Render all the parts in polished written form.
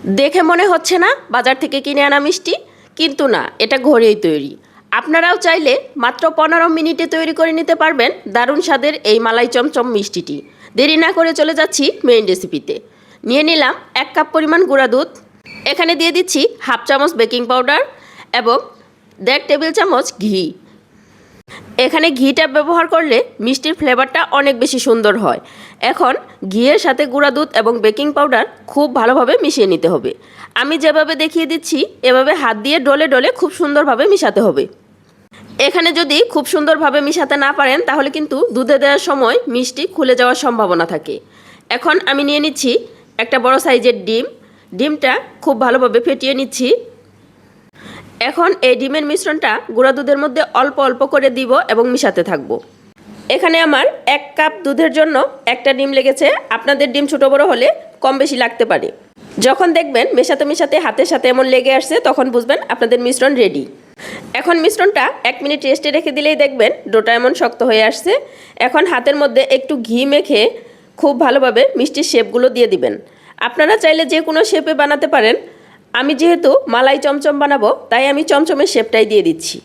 দেখে মনে হচ্ছে না বাজার থেকে কিনে আনা মিষ্টি, কিন্তু না, এটা ঘরেই তৈরি। আপনারাও চাইলে মাত্র 15 মিনিটে তৈরি করে নিতে পারবেন দারুণ স্বাদের এই মালাই চমচম মিষ্টিটি। দেরি না করে চলে যাচ্ছি মেইন রেসিপিতে। নিয়ে নিলাম 1 কাপ পরিমাণ গুঁড়া দুধ। এখানে দিয়ে দিচ্ছি হাফ চামচ বেকিং পাউডার এবং 1.5 টেবিল চামচ ঘি। এখানে ঘিটা ব্যবহার করলে মিষ্টির ফ্লেভারটা অনেক বেশি সুন্দর হয়। এখন ঘিয়ের সাথে গুঁড়া দুধ এবং বেকিং পাউডার খুব ভালোভাবে মিশিয়ে নিতে হবে। আমি যেভাবে দেখিয়ে দিচ্ছি এভাবে হাত দিয়ে ডলে ডলে খুব সুন্দরভাবে মিশাতে হবে। এখানে যদি খুব সুন্দরভাবে মিশাতে না পারেন তাহলে কিন্তু দুধে দেওয়ার সময় মিষ্টি খুলে যাওয়ার সম্ভাবনা থাকে। এখন আমি নিয়ে নিচ্ছি একটা বড় সাইজের ডিম। ডিমটা খুব ভালোভাবে ফেটিয়ে নিচ্ছি। এখন এই ডিমের মিশ্রণটা গুঁড়া দুধের মধ্যে অল্প অল্প করে দিব এবং মিশাতে থাকব। এখানে আমার 1 কাপ দুধের জন্য একটা ডিম লেগেছে। আপনাদের ডিম ছোটো বড়ো হলে কম বেশি লাগতে পারে। যখন দেখবেন মেশাতে মেশাতে হাতের সাথে এমন লেগে আসছে তখন বুঝবেন আপনাদের মিশ্রণ রেডি। এখন মিশ্রণটা 1 মিনিট রেস্টে রেখে দিলেই দেখবেন ডোটা এমন শক্ত হয়ে আসছে। এখন হাতের মধ্যে একটু ঘি মেখে খুব ভালোভাবে মিষ্টির শেপগুলো দিয়ে দিবেন। আপনারা চাইলে যে কোনো শেপে বানাতে পারেন। আমি যেহেতু মালাই চমচম বানাবো তাই আমি চমচমের শেপটাই দিয়ে দিচ্ছি।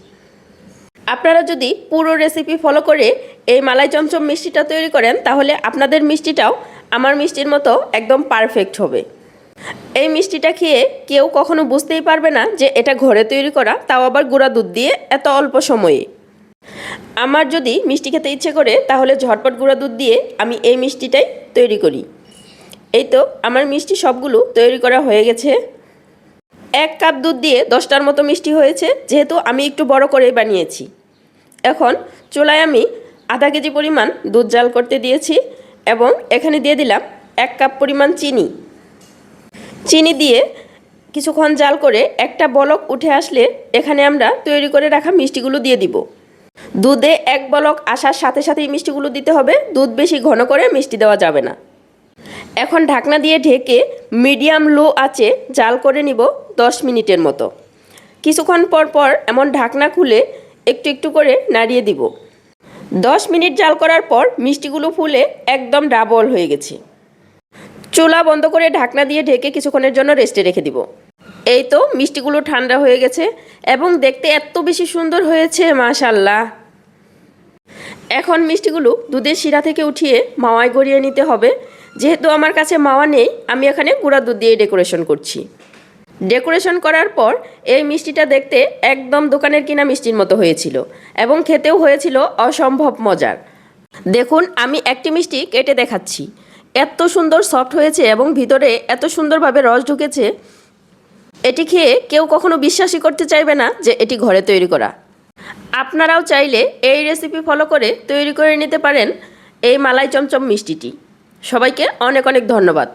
আপনারা যদি পুরো রেসিপি ফলো করে এই মালাই চমচম মিষ্টিটা তৈরি করেন তাহলে আপনাদের মিষ্টিটাও আমার মিষ্টির মতো একদম পারফেক্ট হবে। এই মিষ্টিটা খেয়ে কেউ কখনো বুঝতেই পারবে না যে এটা ঘরে তৈরি করা, তাও আবার গুঁড়া দুধ দিয়ে এত অল্প সময়ে। আমার যদি মিষ্টি খেতে ইচ্ছে করে তাহলে ঝটপট গুঁড়া দুধ দিয়ে আমি এই মিষ্টিটাই তৈরি করি। এই তো আমার মিষ্টি সবগুলো তৈরি করা হয়ে গেছে। 1 কাপ দুধ দিয়ে 10টার মতো মিষ্টি হয়েছে, যেহেতু আমি একটু বড় করেই বানিয়েছি। এখন চুলায় আমি আধা কেজি পরিমাণ দুধ জাল করতে দিয়েছি এবং এখানে দিয়ে দিলাম 1 কাপ পরিমাণ চিনি। চিনি দিয়ে কিছুক্ষণ জাল করে একটা বলক উঠে আসলে এখানে আমরা তৈরি করে রাখা মিষ্টিগুলো দিয়ে দিব। দুধে 1 বলক আসার সাথে সাথেই মিষ্টিগুলো দিতে হবে। দুধ বেশি ঘন করে মিষ্টি দেওয়া যাবে না। এখন ঢাকনা দিয়ে ঢেকে মিডিয়াম লো আঁচে জাল করে নিব 10 মিনিটের মতো। কিছুক্ষণ পর পর এমন ঢাকনা খুলে একটু একটু করে নাড়িয়ে দিব। 10 মিনিট জাল করার পর মিষ্টিগুলো ফুলে একদম ডাবল হয়ে গেছে। চুলা বন্ধ করে ঢাকনা দিয়ে ঢেকে কিছুক্ষণের জন্য রেস্টে রেখে দিব। এই তো মিষ্টিগুলো ঠান্ডা হয়ে গেছে এবং দেখতে এত বেশি সুন্দর হয়েছে, মাশাআল্লাহ। এখন মিষ্টিগুলো দুধের শিরা থেকে উঠিয়ে মাওয়ায় গড়িয়ে নিতে হবে। যেহেতু আমার কাছে মাওয়া নেই আমি এখানে গুঁড়া দুধ দিয়ে ডেকোরেশন করছি। ডেকোরেশন করার পর এই মিষ্টিটা দেখতে একদম দোকানের কিনা মিষ্টির মতো হয়েছিল এবং খেতেও হয়েছিল অসম্ভব মজার। দেখুন আমি একটি মিষ্টি কেটে দেখাচ্ছি। এত সুন্দর সফট হয়েছে এবং ভিতরে এত সুন্দরভাবে রস ঢুকেছে, এটি খেয়ে কেউ কখনো বিশ্বাসই করতে চাইবে না যে এটি ঘরে তৈরি করা। আপনারাও চাইলে এই রেসিপি ফলো করে তৈরি করে নিতে পারেন এই মালাই চমচম মিষ্টিটি। সবাইকে অনেক অনেক ধন্যবাদ।